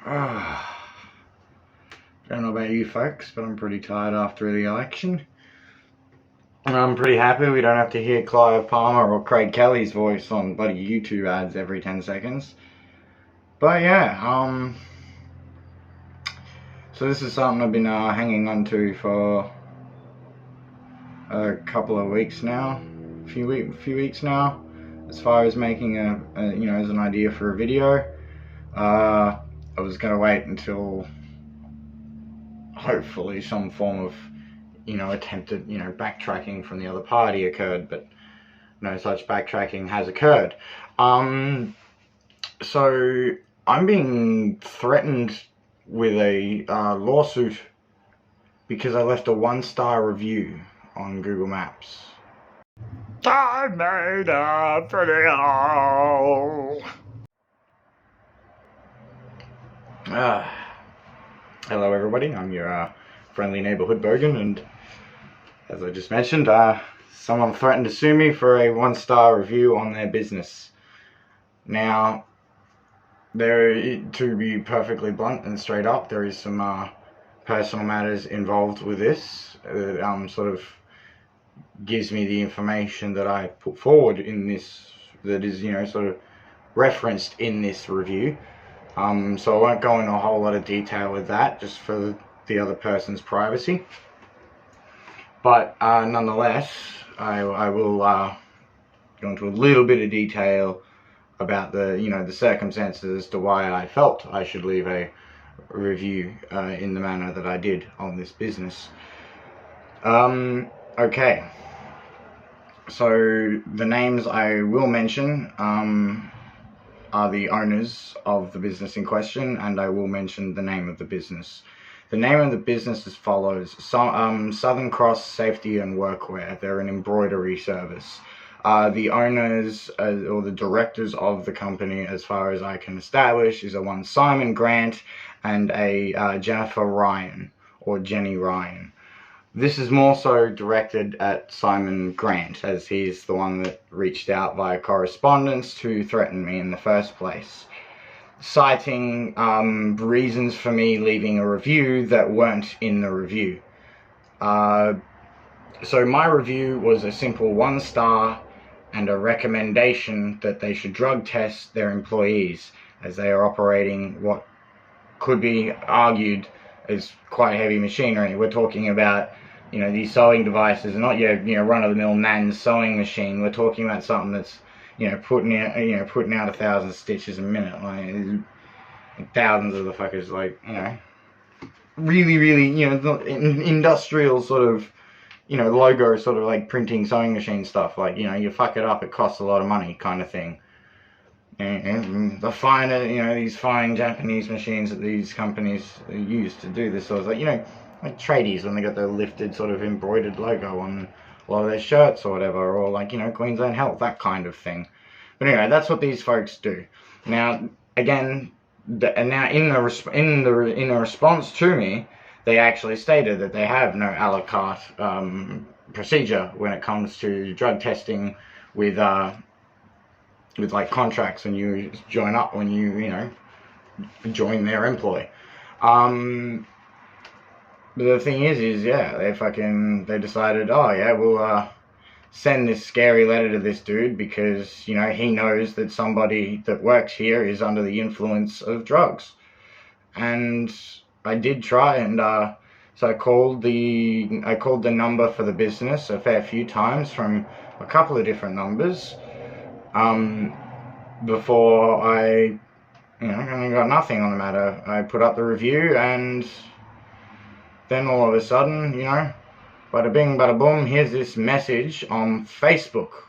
Don't know about you folks, but I'm pretty tired after the election. And I'm pretty happy we don't have to hear Clive Palmer or Craig Kelly's voice on bloody YouTube ads every 10 seconds. But yeah, so this is something I've been hanging on to for a couple of weeks now, a few weeks now, as far as making as an idea for a video. I was gonna wait until hopefully some form of attempted backtracking from the other party occurred, but no such backtracking has occurred. So I'm being threatened with a lawsuit because I left a 1-star review on Google Maps. I made a video. Hello everybody, I'm your friendly neighborhood Bogan, and as I just mentioned, someone threatened to sue me for a 1-star review on their business. Now, to be perfectly blunt and straight up, there is some personal matters involved with this. Sort of gives me the information that I put forward in this, that is, sort of referenced in this review. So I won't go into a whole lot of detail with that, just for the other person's privacy. But nonetheless, I will go into a little bit of detail about the circumstances as to why I felt I should leave a review in the manner that I did on this business. Okay. So the names I will mention are the owners of the business in question, and I will mention the name of the business. The name of the business as follows: Southern Cross Safety and Workwear. They're an embroidery service. The owners or the directors of the company, as far as I can establish, is a one Simon Grant and a Jennifer Ryan, or Jenny Ryan. This is more so directed at Simon Grant, as he's the one that reached out via correspondence to threaten me in the first place, citing reasons for me leaving a review that weren't in the review. So my review was a simple 1-star and a recommendation that they should drug test their employees, as they are operating what could be argued as quite heavy machinery. We're talking about these sewing devices, not your run-of-the-mill Nan's sewing machine. We're talking about something that's putting out 1,000 stitches a minute, like thousands of the fuckers, really industrial sort of logo, sort of like printing sewing machine stuff. Like you fuck it up, it costs a lot of money, kind of thing. And the finer, these fine Japanese machines that these companies use to do this sort of like tradies, when they got their lifted sort of embroidered logo on a lot of their shirts or whatever, or like Queensland Health, that kind of thing. But anyway, that's what these folks do. Now, again, in a response to me, they actually stated that they have no a la carte procedure when it comes to drug testing with like contracts when you join up, when you join their employ. But the thing is yeah, they decided, oh yeah, we'll send this scary letter to this dude because he knows that somebody that works here is under the influence of drugs. And I did try, and so I called the number for the business a fair few times from a couple of different numbers before I got nothing on the matter. I put up the review, and then all of a sudden, bada bing, bada boom, here's this message on Facebook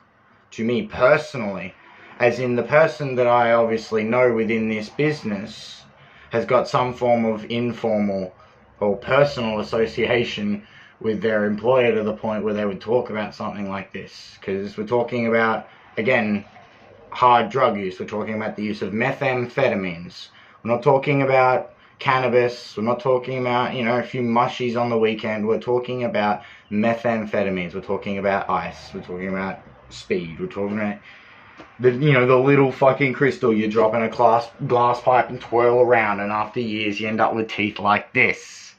to me personally, as in the person that I obviously know within this business has got some form of informal or personal association with their employer to the point where they would talk about something like this. Because we're talking about, again, hard drug use. We're talking about the use of methamphetamines. We're not talking about cannabis. We're not talking about, a few mushies on the weekend. We're talking about methamphetamines. We're talking about ice. We're talking about speed. We're talking about The little fucking crystal you drop in a glass pipe and twirl around, and after years you end up with teeth like this.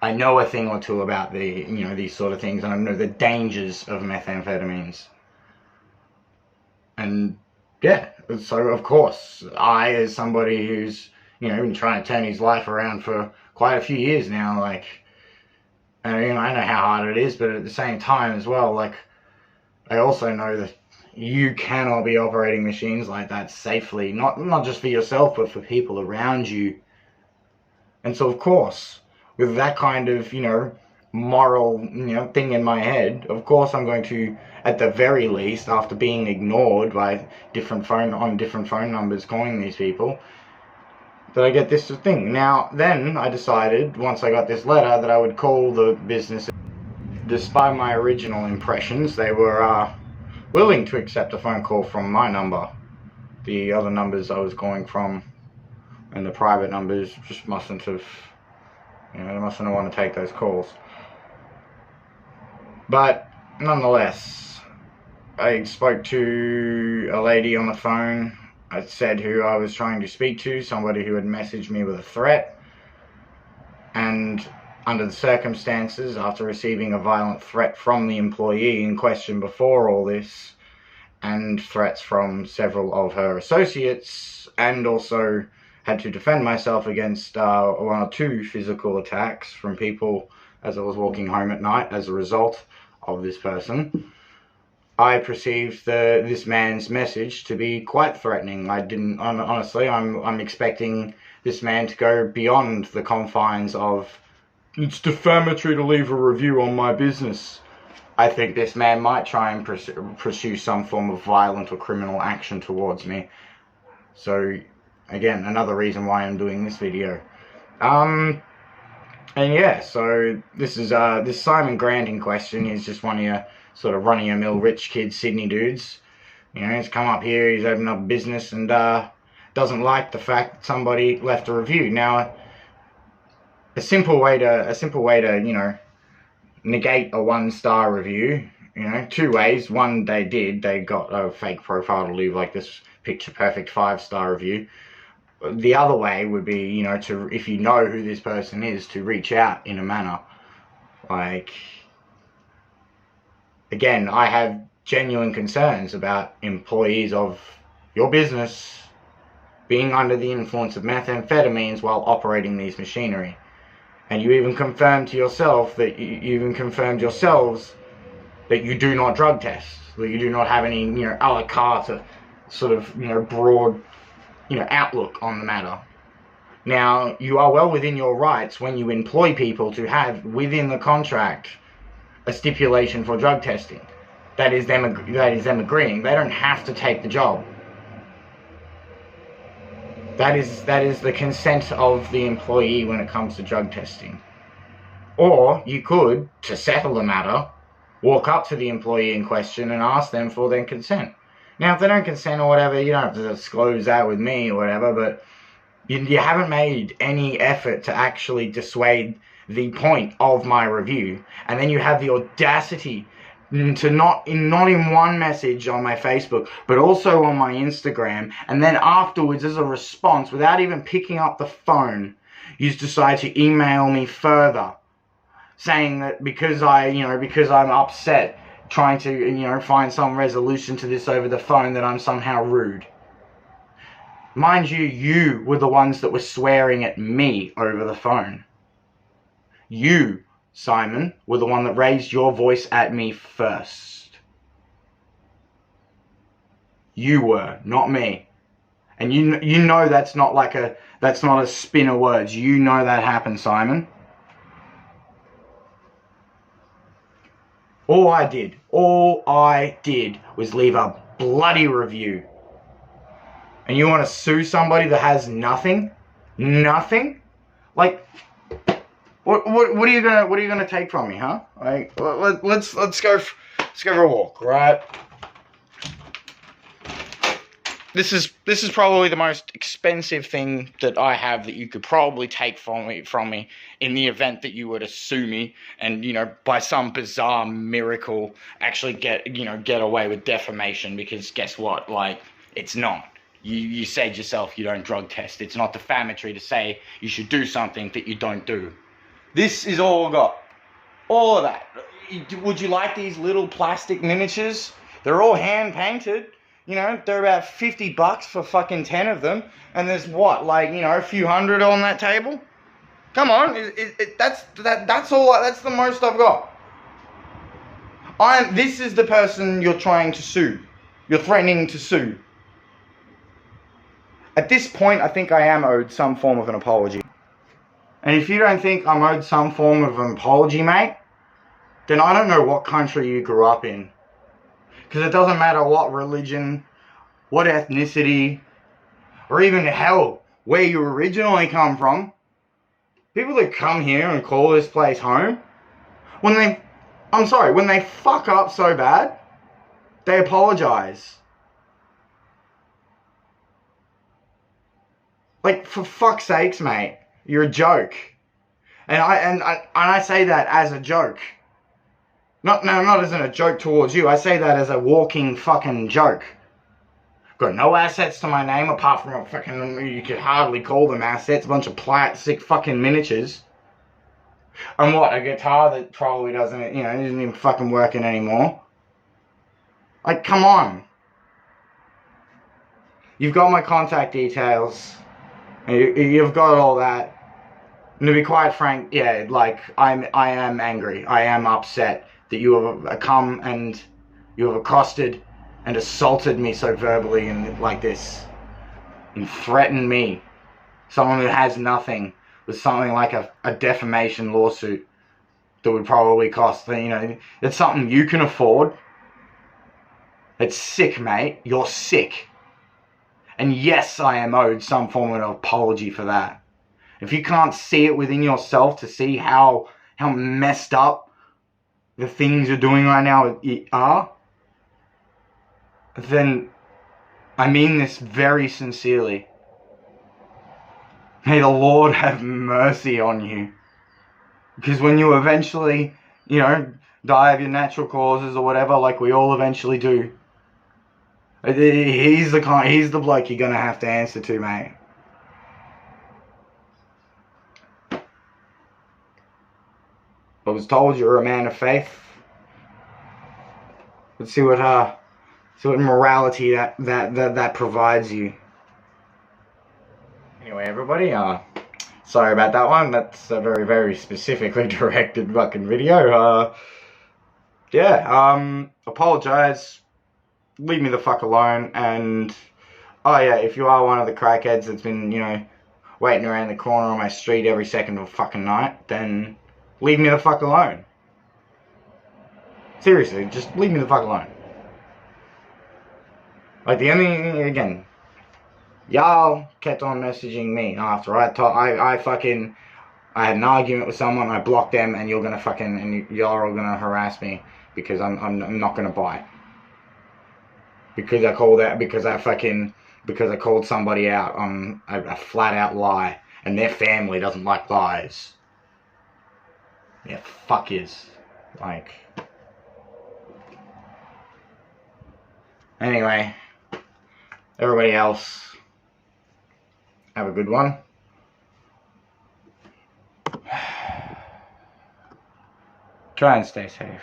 I know a thing or two about these sort of things, and I know the dangers of methamphetamines. And yeah, so of course, I, as somebody who's been trying to turn his life around for quite a few years now, like, and I know how hard it is, but at the same time as well, like, I also know that you cannot be operating machines like that safely, not just for yourself, but for people around you. And so, of course, with that kind of, moral, thing in my head, of course I'm going to, at the very least, after being ignored by different phone numbers calling these people, that I get this thing. Now, then I decided, once I got this letter, that I would call the business. Despite my original impressions, they were willing to accept a phone call from my number. The other numbers I was calling from, and the private numbers, just mustn't have, they mustn't have wanted to take those calls. But nonetheless, I spoke to a lady on the phone. I said who I was trying to speak to, somebody who had messaged me with a threat. And under the circumstances, after receiving a violent threat from the employee in question before all this, and threats from several of her associates, and also had to defend myself against 1 or 2 physical attacks from people as I was walking home at night as a result of this person, I perceived this man's message to be quite threatening. Honestly, I'm expecting this man to go beyond the confines of, it's defamatory to leave a review on my business. I think this man might try and pursue some form of violent or criminal action towards me. So, again, another reason why I'm doing this video. And yeah, so this is this Simon Grant in question is just one of your sort of run-of-the-mill rich kid Sydney dudes. He's come up here, he's opened up a business, and doesn't like the fact that somebody left a review. Now, a simple way to negate a 1-star review, 2 ways. One, they got a fake profile to leave like this picture perfect 5-star review. The other way would be, to, if you know who this person is, to reach out in a manner like, again, I have genuine concerns about employees of your business being under the influence of methamphetamines while operating these machinery. And you even confirmed to yourself that yourselves that you do not drug test, that you do not have any, a la carte sort of, broad, outlook on the matter. Now, you are well within your rights when you employ people to have within the contract a stipulation for drug testing. That is them agreeing. They don't have to take the job. That is the consent of the employee when it comes to drug testing. Or you could, to settle the matter, walk up to the employee in question and ask them for their consent. Now, if they don't consent or whatever, you don't have to disclose that with me or whatever, but you haven't made any effort to actually dissuade the point of my review. And then you have the audacity to not in one message on my Facebook, but also on my Instagram, and then afterwards, as a response, without even picking up the phone, you decide to email me further, saying that because I'm upset, trying to, find some resolution to this over the phone, that I'm somehow rude. Mind you, you were the ones that were swearing at me over the phone. You, Simon, were the one that raised your voice at me first. You were, not me. And you know that's not a spin of words. You know that happened, Simon. All I did was leave a bloody review. And you want to sue somebody that has nothing? Nothing? Like, what are you gonna take from me, huh? Like, let's go for a walk, right? this is probably the most expensive thing that I have that you could probably take from me in the event that you were to sue me and, you know, by some bizarre miracle actually get away with defamation, because guess what? Like, it's not. You said yourself you don't drug test. It's not defamatory to say you should do something that you don't do. This is all I got. All of that. Would you like these little plastic miniatures? They're all hand painted. You know, they're about $50 for fucking 10 of them. And there's what, like, you know, a few hundred on that table? Come on, that's all. That's the most I've got. This is the person you're trying to sue. You're threatening to sue. At this point, I think I am owed some form of an apology. And if you don't think I'm owed some form of an apology, mate, then I don't know what country you grew up in. Because it doesn't matter what religion, what ethnicity, or even hell, where you originally come from. People that come here and call this place home, when they fuck up so bad, they apologize. Like, for fuck's sakes, mate, you're a joke. And I say that as a joke. Not as a joke towards you. I say that as a walking fucking joke. Got no assets to my name apart from a fucking, you could hardly call them assets, a bunch of plastic fucking miniatures. And what, a guitar that probably doesn't, you know, isn't even fucking working anymore. Like, come on. You've got my contact details. You've got all that. And to be quite frank, yeah, like, I am angry. I am upset that you have come and you have accosted and assaulted me so verbally and like this. And threatened me, someone who has nothing, with something like a defamation lawsuit that would probably cost, you know, it's something you can afford. It's sick, mate. You're sick. And yes, I am owed some form of an apology for that. If you can't see it within yourself to see how messed up the things you're doing right now are, then I mean this very sincerely. May the Lord have mercy on you. Because when you eventually, you know, die of your natural causes or whatever, like we all eventually do, he's the bloke you're gonna have to answer to, mate. I was told you were a man of faith. Let's see what morality that provides you. Anyway, everybody, sorry about that one. That's a very, very specifically directed fucking video. Apologize. Leave me the fuck alone. And, oh yeah, if you are one of the crackheads that's been, you know, waiting around the corner on my street every second of the fucking night, then leave me the fuck alone. Seriously, just leave me the fuck alone. Like, the only, again, y'all kept on messaging me after I had an argument with someone, I blocked them, and you're gonna fucking, and y'all are gonna harass me because I'm not gonna bite. Because I called somebody out on a flat out lie, and their family doesn't like lies. Yeah, fuck is. Like. Anyway, everybody else, have a good one. Try and stay safe.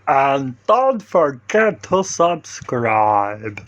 And don't forget to subscribe.